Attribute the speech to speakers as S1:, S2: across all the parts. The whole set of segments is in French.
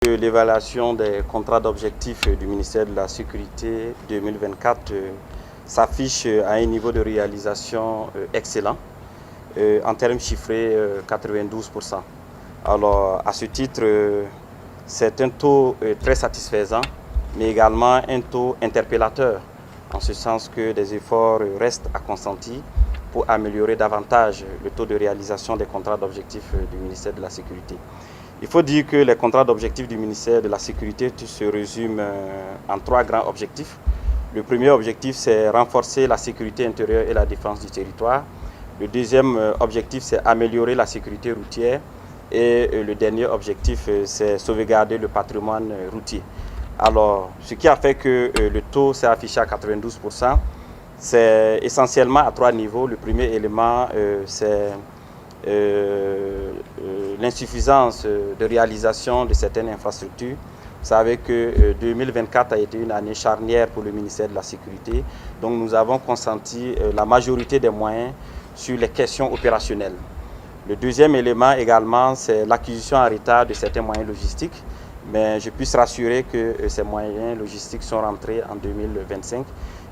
S1: L'évaluation des contrats d'objectifs du ministère de la Sécurité 2024 s'affiche à un niveau de réalisation excellent. En termes chiffrés, 92%. Alors, à ce titre, c'est un taux très satisfaisant, mais également un taux interpellateur, en ce sens que des efforts restent à consentir pour améliorer davantage le taux de réalisation des contrats d'objectifs du ministère de la Sécurité. Il faut dire que les contrats d'objectifs du ministère de la Sécurité se résument en trois grands objectifs. Le premier objectif, c'est renforcer la sécurité intérieure et la défense du territoire. Le deuxième objectif, c'est améliorer la sécurité routière. Et le dernier objectif, c'est sauvegarder le patrimoine routier. Alors, ce qui a fait que le taux s'est affiché à 92%, c'est essentiellement à trois niveaux. Le premier élément, c'est l'insuffisance de réalisation de certaines infrastructures. Vous savez que 2024 a été une année charnière pour le ministère de la Sécurité. Donc nous avons consenti la majorité des moyens sur les questions opérationnelles. Le deuxième élément également, c'est l'acquisition en retard de certains moyens logistiques. Mais je puisse rassurer que ces moyens logistiques sont rentrés en 2025.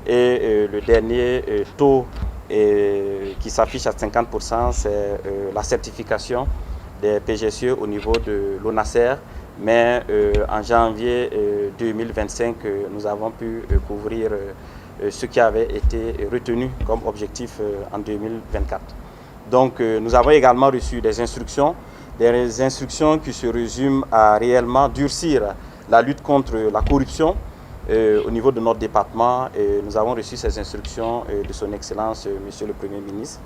S1: Et le dernier taux qui s'affiche à 50%, c'est la certification des PGCE au niveau de l'ONASER. Mais en janvier 2025, nous avons pu couvrir ce qui avait été retenu comme objectif en 2024. Donc nous avons également reçu des instructions qui se résument à réellement durcir la lutte contre la corruption au niveau de notre département. Et nous avons reçu ces instructions de son Excellence, Monsieur le Premier ministre.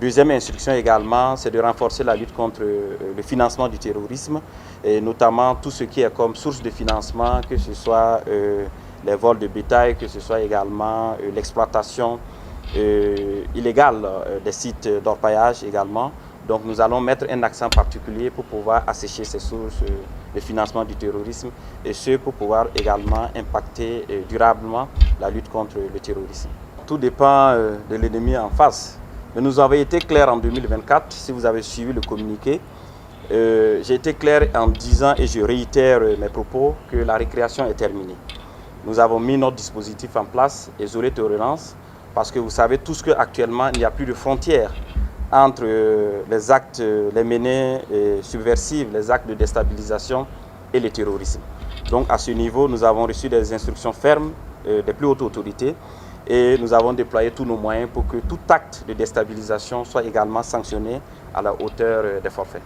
S1: Deuxième instruction également, c'est de renforcer la lutte contre le financement du terrorisme, et notamment tout ce qui est comme source de financement, que ce soit les vols de bétail, que ce soit également l'exploitation illégale des sites d'orpaillage également. Donc nous allons mettre un accent particulier pour pouvoir assécher ces sources de financement du terrorisme, et ce pour pouvoir également impacter durablement la lutte contre le terrorisme. Tout dépend de l'ennemi en face. Mais nous avons été clairs en 2024, si vous avez suivi le communiqué. J'ai été clair en disant, et je réitère mes propos, que la récréation est terminée. Nous avons mis notre dispositif en place, isolé tolérance, parce que vous savez tous qu'actuellement, il n'y a plus de frontières entre les actes, les menées subversives, les actes de déstabilisation et le terrorisme. Donc à ce niveau, nous avons reçu des instructions fermes des plus hautes autorités, et nous avons déployé tous nos moyens pour que tout acte de déstabilisation soit également sanctionné à la hauteur des forfaits.